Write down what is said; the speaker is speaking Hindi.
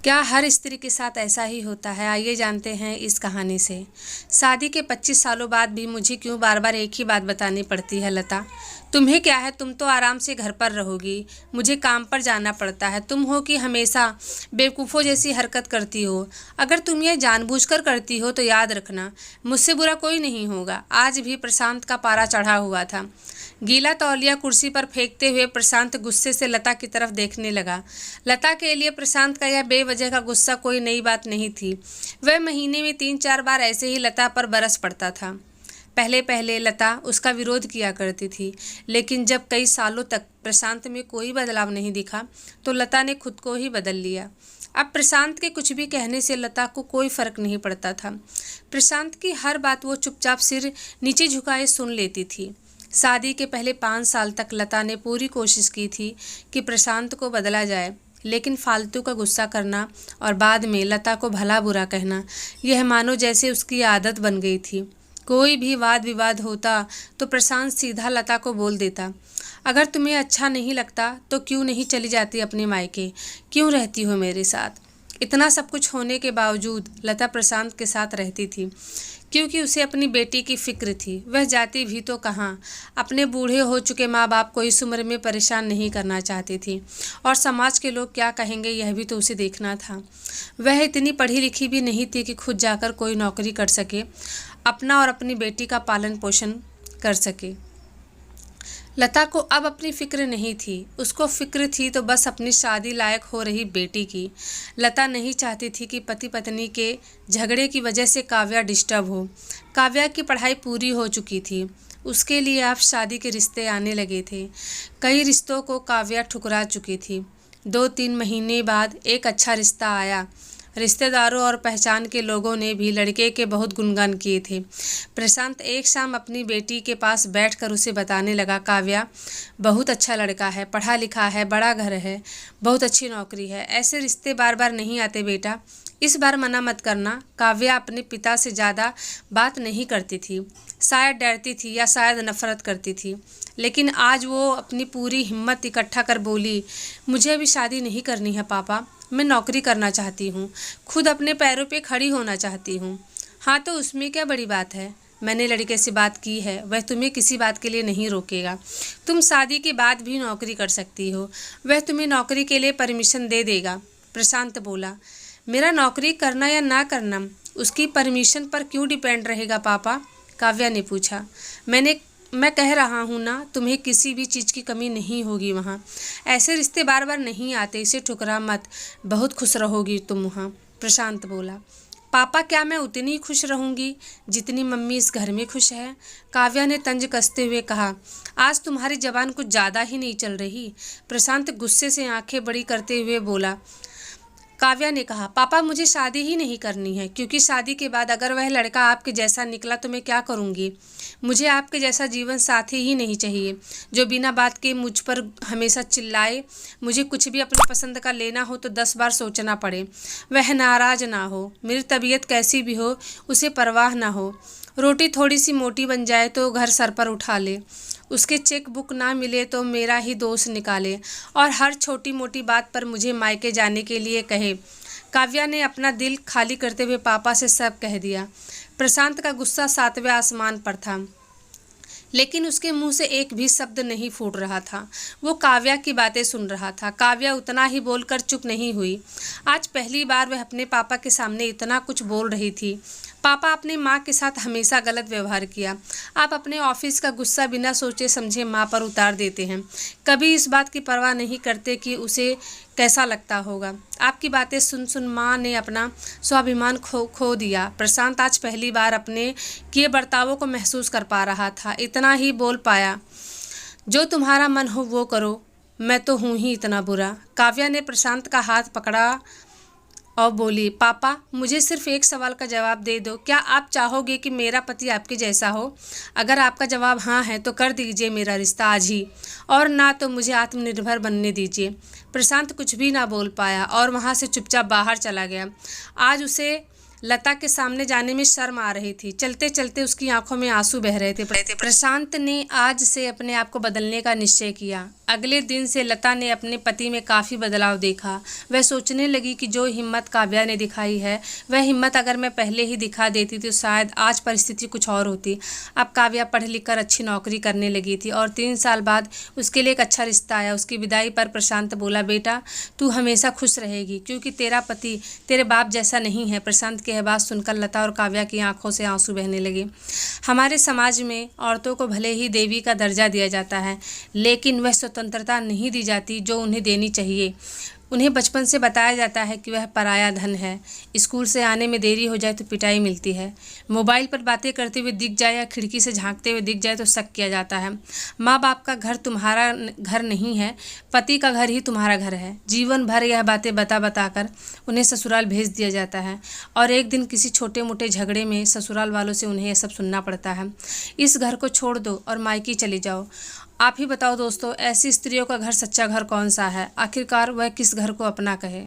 क्या हर स्त्री के साथ ऐसा ही होता है? आइए जानते हैं इस कहानी से। शादी के 25 सालों बाद भी मुझे क्यों बार बार एक ही बात बतानी पड़ती है लता? तुम्हें क्या है, तुम तो आराम से घर पर रहोगी, मुझे काम पर जाना पड़ता है। तुम हो कि हमेशा बेवकूफ़ों जैसी हरकत करती हो। अगर तुम ये जानबूझकर करती हो तो याद रखना, मुझसे बुरा कोई नहीं होगा। आज भी प्रशांत का पारा चढ़ा हुआ था। गीला तौलिया कुर्सी पर फेंकते हुए प्रशांत गुस्से से लता की तरफ देखने लगा। लता के लिए प्रशांत का यह बेवजह का गुस्सा कोई नई बात नहीं थी। वह महीने में 3-4 बार ऐसे ही लता पर बरस पड़ता था। पहले पहले लता उसका विरोध किया करती थी, लेकिन जब कई सालों तक प्रशांत में कोई बदलाव नहीं दिखा तो लता ने खुद को ही बदल लिया। अब प्रशांत के कुछ भी कहने से लता को कोई फर्क नहीं पड़ता था। प्रशांत की हर बात वो चुपचाप सिर नीचे झुकाए सुन लेती थी। शादी के पहले 5 साल तक लता ने पूरी कोशिश की थी कि प्रशांत को बदला जाए, लेकिन फालतू का गुस्सा करना और बाद में लता को भला बुरा कहना, यह मानो जैसे उसकी आदत बन गई थी। कोई भी वाद विवाद होता तो प्रशांत सीधा लता को बोल देता, अगर तुम्हें अच्छा नहीं लगता तो क्यों नहीं चली जाती अपने मायके, क्यों रहती हो मेरे साथ? इतना सब कुछ होने के बावजूद लता प्रशांत के साथ रहती थी, क्योंकि उसे अपनी बेटी की फिक्र थी। वह जाती भी तो कहाँ, अपने बूढ़े हो चुके माँ बाप को इस उम्र में परेशान नहीं करना चाहती थी, और समाज के लोग क्या कहेंगे यह भी तो उसे देखना था। वह इतनी पढ़ी लिखी भी नहीं थी कि खुद जाकर कोई नौकरी कर सके, अपना और अपनी बेटी का पालन पोषण कर सके। लता को अब अपनी फिक्र नहीं थी, उसको फिक्र थी तो बस अपनी शादी लायक हो रही बेटी की। लता नहीं चाहती थी कि पति पत्नी के झगड़े की वजह से काव्या डिस्टर्ब हो। काव्या की पढ़ाई पूरी हो चुकी थी, उसके लिए अब शादी के रिश्ते आने लगे थे। कई रिश्तों को काव्या ठुकरा चुकी थी। 2-3 महीने बाद एक अच्छा रिश्ता आया। रिश्तेदारों और पहचान के लोगों ने भी लड़के के बहुत गुणगान किए थे। प्रशांत एक शाम अपनी बेटी के पास बैठकर उसे बताने लगा, काव्या बहुत अच्छा लड़का है, पढ़ा लिखा है, बड़ा घर है, बहुत अच्छी नौकरी है। ऐसे रिश्ते बार बार नहीं आते बेटा, इस बार मना मत करना। काव्या अपने पिता से ज़्यादा बात नहीं करती थी, शायद डरती थी या शायद नफरत करती थी, लेकिन आज वो अपनी पूरी हिम्मत इकट्ठा कर बोली, मुझे अभी शादी नहीं करनी है पापा, मैं नौकरी करना चाहती हूँ, खुद अपने पैरों पे खड़ी होना चाहती हूँ। हाँ तो उसमें क्या बड़ी बात है, मैंने लड़के से बात की है, वह तुम्हें किसी बात के लिए नहीं रोकेगा। तुम शादी के बाद भी नौकरी कर सकती हो, वह तुम्हें नौकरी के लिए परमिशन दे देगा। प्रशांत बोला, मेरा नौकरी करना या ना करना उसकी परमिशन पर क्यों डिपेंड रहेगा पापा? काव्या ने पूछा। मैं कह रहा हूँ ना, तुम्हें किसी भी चीज़ की कमी नहीं होगी वहाँ। ऐसे रिश्ते बार बार नहीं आते, इसे ठुकरा मत, बहुत खुश रहोगी तुम वहाँ। प्रशांत बोला, पापा क्या मैं उतनी ही खुश रहूँगी जितनी मम्मी इस घर में खुश है? काव्या ने तंज कसते हुए कहा, आज तुम्हारी जबान कुछ ज़्यादा ही नहीं चल रही। प्रशांत गुस्से से आंखें बड़ी करते हुए बोला। काव्या ने कहा, पापा मुझे शादी ही नहीं करनी है, क्योंकि शादी के बाद अगर वह लड़का आपके जैसा निकला तो मैं क्या करूँगी? मुझे आपके जैसा जीवन साथी ही नहीं चाहिए, जो बिना बात के मुझ पर हमेशा चिल्लाए। मुझे कुछ भी अपनी पसंद का लेना हो तो 10 बार सोचना पड़े, वह नाराज़ ना हो, मेरी तबीयत कैसी भी हो उसे परवाह ना हो, रोटी थोड़ी सी मोटी बन जाए तो घर सर पर उठा ले, उसके चेक बुक ना मिले तो मेरा ही दोष निकाले, और हर छोटी मोटी बात पर मुझे मायके जाने के लिए कहे। काव्या ने अपना दिल खाली करते हुए पापा से सब कह दिया। प्रशांत का गुस्सा 7वें आसमान पर था, लेकिन उसके मुंह से एक भी शब्द नहीं फूट रहा था। वो काव्या की बातें सुन रहा था। काव्या उतना ही बोलकर चुप नहीं हुई। आज पहली बार वह अपने पापा के सामने इतना कुछ बोल रही थी। पापा, अपने माँ के साथ हमेशा गलत व्यवहार किया। आप अपने ऑफिस का गुस्सा बिना सोचे समझे माँ पर उतार देते हैं, कभी इस बात की परवाह नहीं करते कि उसे कैसा लगता होगा। आपकी बातें सुन सुन माँ ने अपना स्वाभिमान खो दिया। प्रशांत आज पहली बार अपने किए बर्तावों को महसूस कर पा रहा था। इतना ही बोल पाया, जो तुम्हारा मन हो वो करो, मैं तो हूँ ही इतना बुरा। काव्या ने प्रशांत का हाथ पकड़ा और बोली, पापा मुझे सिर्फ एक सवाल का जवाब दे दो, क्या आप चाहोगे कि मेरा पति आपके जैसा हो? अगर आपका जवाब हाँ है तो कर दीजिए मेरा रिश्ता आज ही, और ना तो मुझे आत्मनिर्भर बनने दीजिए। प्रशांत कुछ भी ना बोल पाया और वहाँ से चुपचाप बाहर चला गया। आज उसे लता के सामने जाने में शर्म आ रही थी। चलते चलते उसकी आंखों में आंसू बह रहे थे। प्रशांत ने आज से अपने आप को बदलने का निश्चय किया। अगले दिन से लता ने अपने पति में काफ़ी बदलाव देखा। वह सोचने लगी कि जो हिम्मत काव्या ने दिखाई है, वह हिम्मत अगर मैं पहले ही दिखा देती तो शायद आज परिस्थिति कुछ और होती। अब काव्या पढ़ लिख कर अच्छी नौकरी करने लगी थी और 3 साल बाद उसके लिए एक अच्छा रिश्ता आया। उसकी विदाई पर प्रशांत बोला, बेटा तू हमेशा खुश रहेगी क्योंकि तेरा पति तेरे बाप जैसा नहीं है। प्रशांत की यह बात सुनकर लता और काव्या की आंखों से आंसू बहने लगे। हमारे समाज में औरतों को भले ही देवी का दर्जा दिया जाता है, लेकिन वह स्वतंत्रता नहीं दी जाती जो उन्हें देनी चाहिए। उन्हें बचपन से बताया जाता है कि वह पराया धन है। स्कूल से आने में देरी हो जाए तो पिटाई मिलती है। मोबाइल पर बातें करते हुए दिख जाए या खिड़की से झांकते हुए दिख जाए तो शक किया जाता है। माँ बाप का घर तुम्हारा घर नहीं है, पति का घर ही तुम्हारा घर है। जीवन भर यह बातें बता बता कर उन्हें ससुराल भेज दिया जाता है और एक दिन किसी छोटे मोटे झगड़े में ससुराल वालों से उन्हें यह सब सुनना पड़ता है। इस घर को छोड़ दो और मायके चले जाओ। आप ही बताओ दोस्तों, ऐसी स्त्रियों का घर सच्चा घर कौन सा है? आखिरकार वह किस घर को अपना कहे?